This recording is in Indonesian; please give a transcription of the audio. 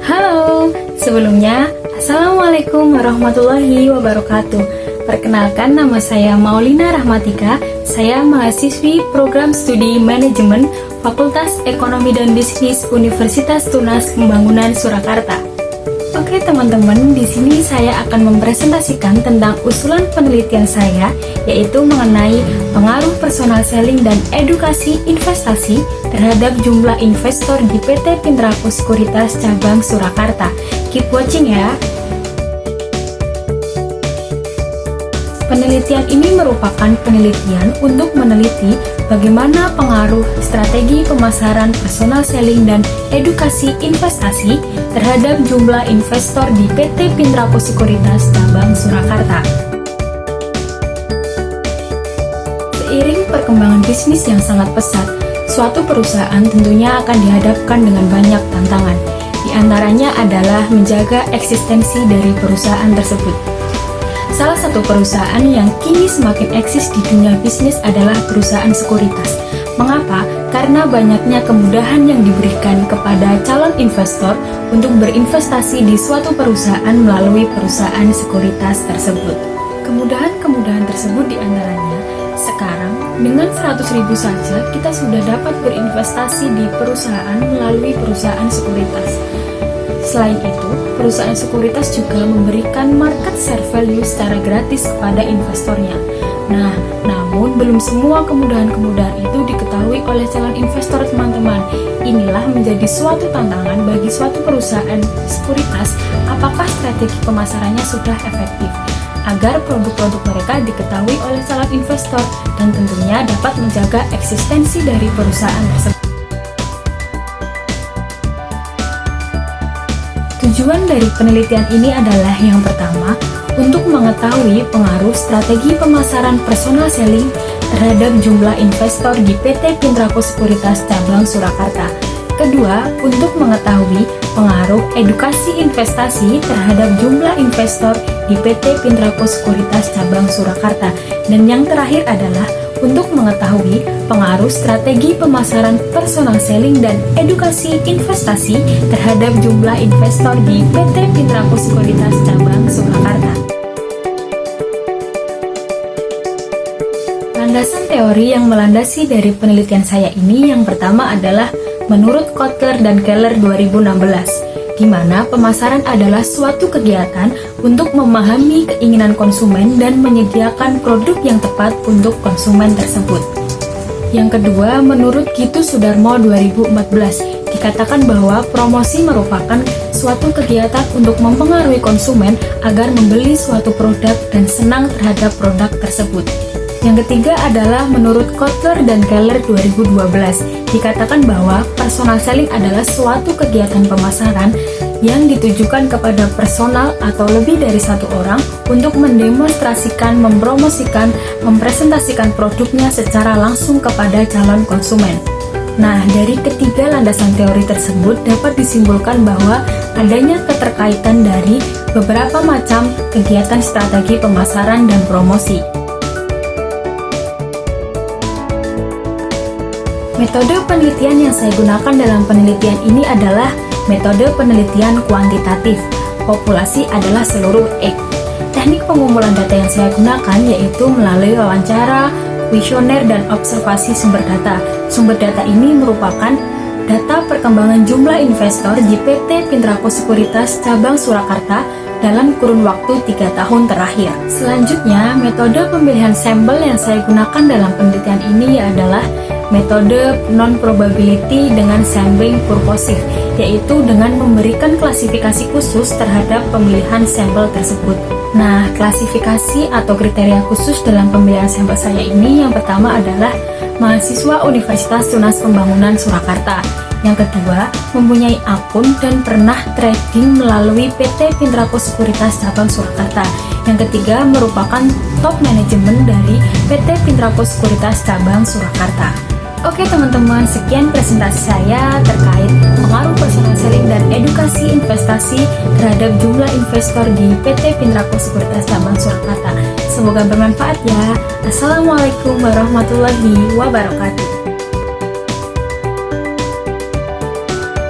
Halo, sebelumnya Assalamualaikum warahmatullahi wabarakatuh. Perkenalkan, nama saya Maulina Rahmatika. Saya mahasiswi program studi manajemen Fakultas Ekonomi dan Bisnis Universitas Tunas Pembangunan Surakarta. Oke teman-teman, di sini saya akan mempresentasikan tentang usulan penelitian saya, yaitu mengenai pengaruh personal selling dan edukasi investasi terhadap jumlah investor di PT Pintraco Sekuritas Cabang Surakarta. Keep watching ya. Penelitian ini merupakan penelitian untuk meneliti bagaimana pengaruh strategi pemasaran personal selling dan edukasi investasi terhadap jumlah investor di PT Pintraco Sekuritas Cabang Surakarta. Seiring perkembangan bisnis yang sangat pesat, suatu perusahaan tentunya akan dihadapkan dengan banyak tantangan. Di antaranya adalah menjaga eksistensi dari perusahaan tersebut. Salah satu perusahaan yang kini semakin eksis di dunia bisnis adalah perusahaan sekuritas. Mengapa? Karena banyaknya kemudahan yang diberikan kepada calon investor untuk berinvestasi di suatu perusahaan melalui perusahaan sekuritas tersebut. Kemudahan-kemudahan tersebut diantaranya, sekarang dengan 100.000 saja kita sudah dapat berinvestasi di perusahaan melalui perusahaan sekuritas. Selain itu, perusahaan sekuritas juga memberikan market share value secara gratis kepada investornya. Nah, namun belum semua kemudahan-kemudahan itu diketahui oleh calon investor teman-teman. Inilah menjadi suatu tantangan bagi suatu perusahaan sekuritas apakah strategi pemasarannya sudah efektif, agar produk-produk mereka diketahui oleh calon investor dan tentunya dapat menjaga eksistensi dari perusahaan tersebut. Tujuan dari penelitian ini adalah yang pertama, untuk mengetahui pengaruh strategi pemasaran personal selling terhadap jumlah investor di PT Pintraco Sekuritas Cabang Surakarta. Kedua, untuk mengetahui pengaruh edukasi investasi terhadap jumlah investor di PT Pintraco Sekuritas Cabang Surakarta. Dan yang terakhir adalah untuk mengetahui pengaruh strategi pemasaran personal selling dan edukasi investasi terhadap jumlah investor di PT Pintraco Sekuritas Cabang Surakarta. Landasan teori yang melandasi dari penelitian saya ini yang pertama adalah menurut Kotler dan Keller 2016, di mana pemasaran adalah suatu kegiatan untuk memahami keinginan konsumen dan menyediakan produk yang tepat untuk konsumen tersebut. Yang kedua, menurut Gitu Sudarmo 2014, dikatakan bahwa promosi merupakan suatu kegiatan untuk mempengaruhi konsumen agar membeli suatu produk dan senang terhadap produk tersebut. Yang ketiga adalah menurut Kotler dan Keller 2012, dikatakan bahwa personal selling adalah suatu kegiatan pemasaran yang ditujukan kepada personal atau lebih dari satu orang untuk mendemonstrasikan, mempromosikan, mempresentasikan produknya secara langsung kepada calon konsumen. Nah, dari ketiga landasan teori tersebut dapat disimpulkan bahwa adanya keterkaitan dari beberapa macam kegiatan strategi pemasaran dan promosi. Metode penelitian yang saya gunakan dalam penelitian ini adalah metode penelitian kuantitatif. Populasi adalah seluruh X. Teknik pengumpulan data yang saya gunakan yaitu melalui wawancara, kuesioner, dan observasi sumber data. Sumber data ini merupakan data perkembangan jumlah investor di PT Pintraco Sekuritas Cabang Surakarta dalam kurun waktu 3 tahun terakhir. Selanjutnya, metode pemilihan sampel yang saya gunakan dalam penelitian ini adalah metode non-probability dengan sampling purposive, yaitu dengan memberikan klasifikasi khusus terhadap pemilihan sampel tersebut. Nah, klasifikasi atau kriteria khusus dalam pemilihan sampel saya ini yang pertama adalah mahasiswa Universitas Tunas Pembangunan Surakarta. Yang kedua, mempunyai akun dan pernah trading melalui PT Pintraco Sekuritas Cabang Surakarta. Yang ketiga, merupakan top manajemen dari PT Pintraco Sekuritas Cabang Surakarta. Oke teman-teman, sekian presentasi saya terkait pengaruh personal selling dan edukasi investasi terhadap jumlah investor di PT Pintraco Sekuritas Cabang Surakarta. Semoga bermanfaat ya. Assalamualaikum warahmatullahi wabarakatuh.